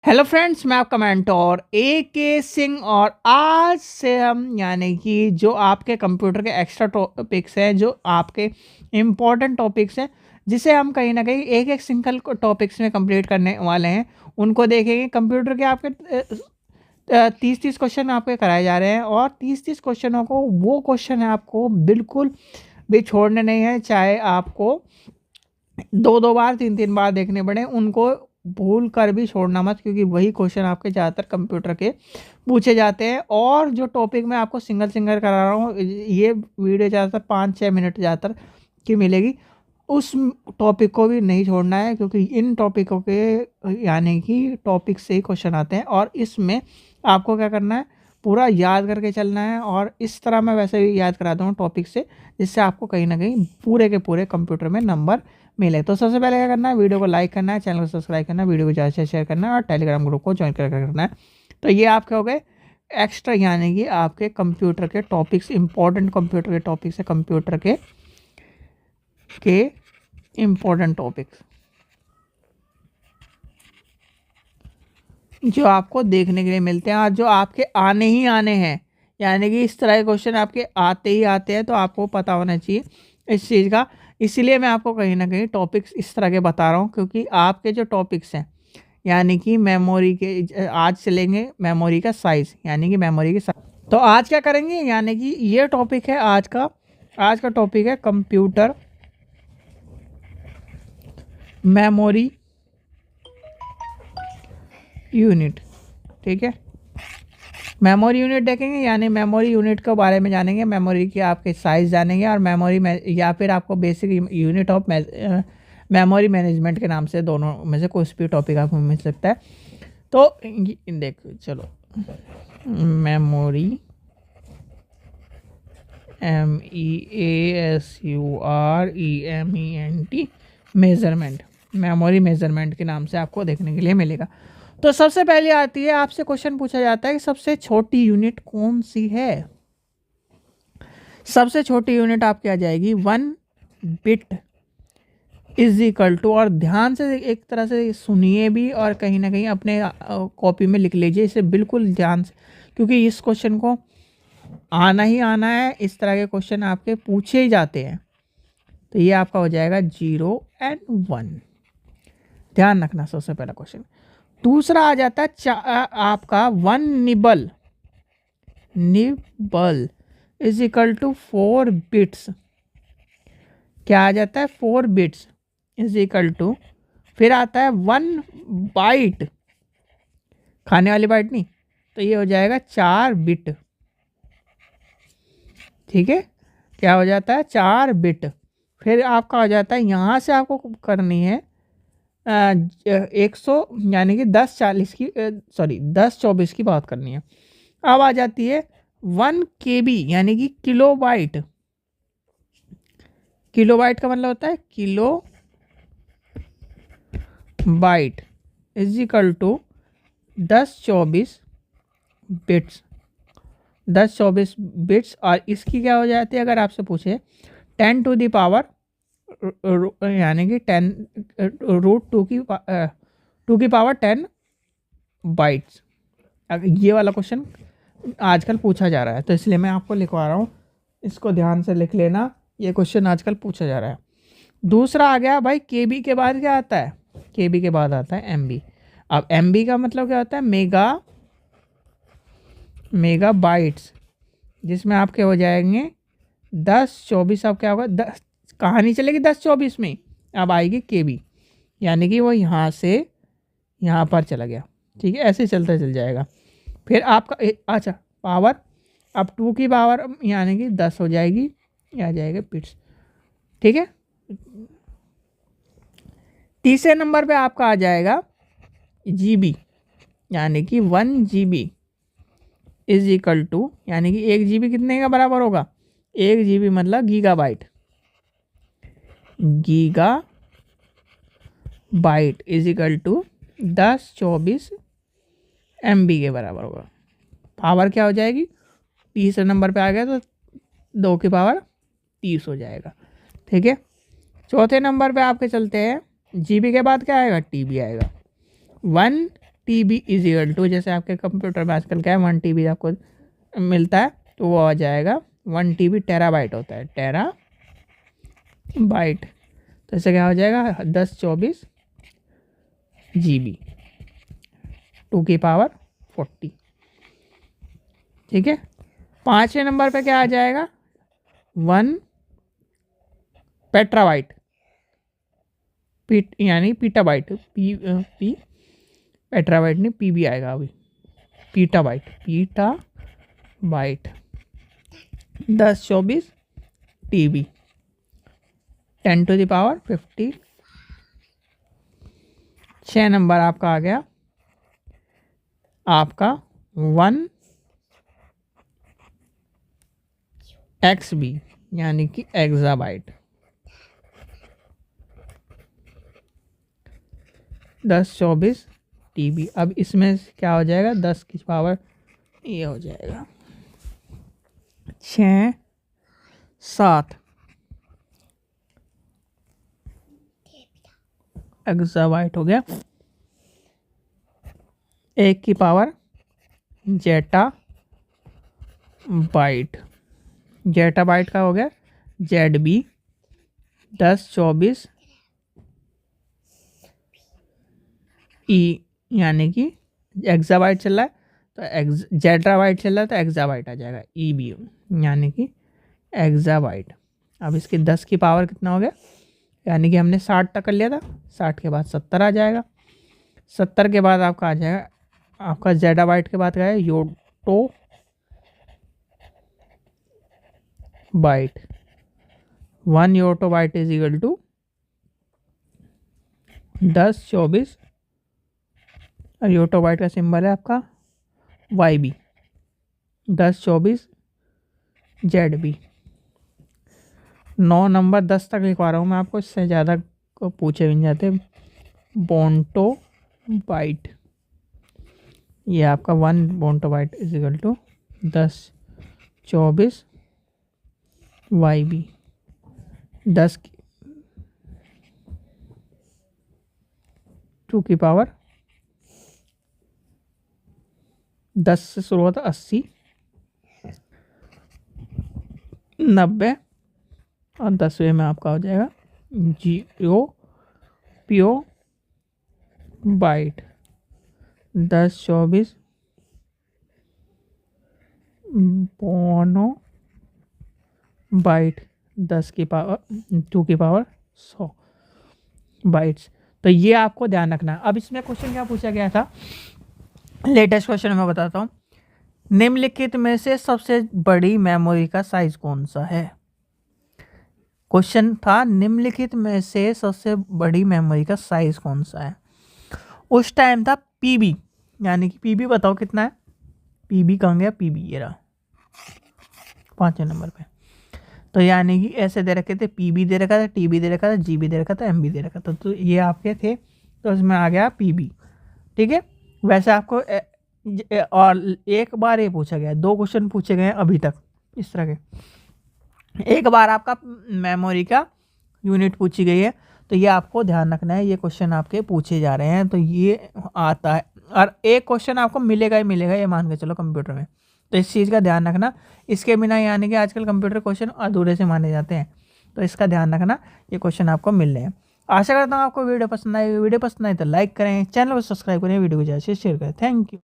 Hello friends, मैं आपका mentor ए के सिंह और आज से हम यानी कि जो आपके कंप्यूटर के एक्स्ट्रा टॉपिक्स हैं, जो आपके इम्पोर्टेंट टॉपिक्स हैं, जिसे हम कहीं ना कहीं एक एक सिंगल टॉपिक्स में कंप्लीट करने वाले हैं, उनको देखेंगे। कंप्यूटर के आपके 30-30 क्वेश्चन आपके कराए जा रहे हैं और 30-30 क्वेश्चनों को वो क्वेश्चन है आपको बिल्कुल भी छोड़ने नहीं है, चाहे आपको 2-2 बार 3-3 बार देखने पड़े, उनको भूल कर भी छोड़ना मत, क्योंकि वही क्वेश्चन आपके ज़्यादातर कंप्यूटर के पूछे जाते हैं। और जो टॉपिक मैं आपको सिंगल सिंगल करा रहा हूँ, ये वीडियो ज़्यादातर 5-6 मिनट ज़्यादातर की मिलेगी, उस टॉपिक को भी नहीं छोड़ना है, क्योंकि इन टॉपिकों के यानी कि टॉपिक से ही क्वेश्चन आते हैं और इसमें आपको क्या करना है, पूरा याद करके चलना है। और इस तरह मैं वैसे भी याद कराता हूँ टॉपिक से, जिससे आपको कहीं ना कहीं पूरे के पूरे कंप्यूटर में नंबर मिले। तो सबसे पहले क्या करना है, वीडियो को लाइक करना है, चैनल को सब्सक्राइब करना है, वीडियो को ज़्यादा से शेयर करना है और टेलीग्राम ग्रुप को ज्वाइन करना है। तो ये आपके हो गए एक्स्ट्रा, यानी कि आपके कंप्यूटर के टॉपिक्स, इंपॉर्टेंट कंप्यूटर के टॉपिक्स है, कंप्यूटर के इम्पोर्टेंट टॉपिक्स जो आपको देखने के लिए मिलते हैं और जो आपके आने ही आने हैं। यानी कि इस तरह के क्वेश्चन आपके आते ही आते हैं, तो आपको पता होना चाहिए इस चीज़ का। इसीलिए मैं आपको कहीं ना कहीं टॉपिक्स इस तरह के बता रहा हूँ, क्योंकि आपके जो टॉपिक्स हैं, यानी कि मेमोरी के, आज चलेंगे मेमोरी का साइज़, यानी कि मेमोरी की साइज। तो आज क्या करेंगे, यानी कि ये टॉपिक है आज का टॉपिक है कंप्यूटर मेमोरी यूनिट। ठीक है, मेमोरी यूनिट देखेंगे, यानी मेमोरी यूनिट के बारे में जानेंगे, मेमोरी की आपके साइज़ जानेंगे और मेमोरी में, या फिर आपको basic unit of memory management के नाम से दोनों में से कोई भी टॉपिक आपको मिल सकता है। तो देखो, चलो, memory MEASUREMENT measurement, memory measurement के नाम से आपको देखने के लिए मिलेगा। तो सबसे पहले आती है, आपसे क्वेश्चन पूछा जाता है कि सबसे छोटी यूनिट कौन सी है। सबसे छोटी यूनिट आपकी आ जाएगी 1 बिट इज इक्वल टू, और ध्यान से एक तरह से सुनिए भी और कहीं ना कहीं अपने कॉपी में लिख लीजिए इसे बिल्कुल ध्यान से, क्योंकि इस क्वेश्चन को आना ही आना है, इस तरह के क्वेश्चन आपके पूछे ही जाते हैं। तो ये आपका हो जाएगा 0 और 1, ध्यान रखना सबसे पहला क्वेश्चन। दूसरा आ जाता है आपका 1 nibble is equal to 4 bits. क्या आ जाता है, 4 बिट्स इज इक्वल टू, फिर आता है 1 बाइट, खाने वाली बाइट नहीं, तो ये हो जाएगा 4 बिट। ठीक है, क्या हो जाता है, 4 बिट। फिर आपका हो जाता है, यहाँ से आपको करनी है 100, यानी कि 1040 की, सॉरी 1024 की बात करनी है। अब आ जाती है 1 KB, यानी कि किलोबाइट। किलोबाइट का मतलब होता है kilobyte is equal to 1024 bits, 1024 bits. और इसकी क्या हो जाती है, अगर आपसे पूछे 10 टू दी पावर, यानी कि 10 2 की पावर 10 बाइट्स। ये वाला क्वेश्चन आजकल पूछा जा रहा है, तो इसलिए मैं आपको लिखवा रहा हूँ, इसको ध्यान से लिख लेना, ये क्वेश्चन आजकल पूछा जा रहा है। दूसरा आ गया भाई, KB के बाद क्या आता है, KB के बाद आता है MB। अब MB का मतलब क्या होता है, मेगा बाइट्स, जिसमें आपके हो जाएंगे 1024। अब क्या होगा, 10 कहानी चलेगी 1024 में, अब आएगी KB, यानी कि वो यहाँ से यहाँ पर चला गया। ठीक है, ऐसे चलता चल जाएगा। फिर आपका अच्छा पावर, अब 2 की पावर यानी कि 10 हो जाएगी, ये आ जाएगा बिट्स। ठीक है, तीसरे नंबर पे आपका आ जाएगा GB, यानी कि 1 GB इज इक्वल टू, यानी कि 1 GB कितने का बराबर होगा, 1 GB मतलब gigabyte, gigabyte is equal to 1024 MB के बराबर होगा। पावर क्या हो जाएगी, तीसरे नंबर पे आ गया तो 2 की पावर 30 हो जाएगा। ठीक है, चौथे नंबर पे आपके चलते हैं, GB के बाद क्या आएगा, TB आएगा। 1 TB इज इक्वल टू, जैसे आपके कंप्यूटर में आजकल क्या है 1 TB आपको मिलता है, तो वो आ जाएगा 1 TB टेराबाइट होता है, टेराबाइट। तो ऐसे क्या हो जाएगा 1024 GB 2 की पावर 40। ठीक है। 5वें नंबर पे क्या आ जाएगा 1 पेट्राबाइट, यानी पीटाबाइट, पी पेट्राबाइट नहीं PB आएगा अभी, petabyte 1024 TB 10 to the power 50। 6 नंबर आपका आ गया आपका 1 XB यानी कि एक्साबाइट 1024 TB। अब इसमें क्या हो जाएगा 10 की पावर ये हो जाएगा 6 7 एक्साबाइट हो गया। 1 की पावर जेटा बाइट, जेटा बाइट का हो गया ZB 1024 E यानी कि एक्साबाइट चल रहा है तो जेटाबाइट चल रहा है तो एक्साबाइट आ जाएगा EB यानी कि एक्साबाइट। अब इसकी 10 की पावर कितना हो गया, यानी कि हमने 60 तक कर लिया था, 60 के बाद 70 आ जाएगा, 70 के बाद आपका आ जाएगा आपका जेटाबाइट के बाद क्या है yottabyte. 1 yottabyte is equal to 1024 और योटो बाइट का सिंबल है आपका YB 1024 ZB। 9 नंबर 10 तक लिखवा रहा हूँ मैं आपको, इससे ज़्यादा को पूछे भी नहीं जाते। बोंटो बाइट, ये आपका 1 brontobyte is equal to 1024 YB 10 2 की पावर 10 से शुरू होता 80 90 और 10वें में आपका हो जाएगा PO बाइट 1024 बोनो बाइट 10 की पावर 2 की पावर 100 बाइट्स। तो ये आपको ध्यान रखना है। अब इसमें क्वेश्चन क्या पूछा गया था, लेटेस्ट क्वेश्चन मैं बताता हूँ। निम्नलिखित में से सबसे बड़ी मेमोरी का साइज कौन सा है। क्वेश्चन था निम्नलिखित में से सबसे बड़ी मेमोरी का साइज कौन सा है। उस टाइम था PB, यानी कि PB बताओ कितना है, PB कहाँ गया, PB ये रहा 5वें नंबर पे। तो यानी कि ऐसे दे रखे थे, PB दे रखा था, TB दे रखा था, GB दे रखा था, MB दे रखा था, तो ये आपके थे, तो इसमें आ गया PB। ठीक है। वैसे आपको और एक बार ये पूछा गया, 2 क्वेश्चन पूछे गए हैं अभी तक इस तरह के। एक बार आपका मेमोरी का यूनिट पूछी गई है, तो ये आपको ध्यान रखना है, ये क्वेश्चन आपके पूछे जा रहे हैं, तो ये आता है। और एक क्वेश्चन आपको मिलेगा ही मिलेगा, ये मान के चलो कंप्यूटर में, तो इस चीज़ का ध्यान रखना। इसके बिना यानी कि आजकल कंप्यूटर क्वेश्चन अधूरे से माने जाते हैं, तो इसका ध्यान रखना, ये क्वेश्चन आपको मिल रहे हैं। आशा करता हूँ आपको वीडियो पसंद आई। वीडियो पसंद आई तो लाइक करें, चैनल को सब्सक्राइब करें, वीडियो को ज़्यादा से शेयर करें। Thank you.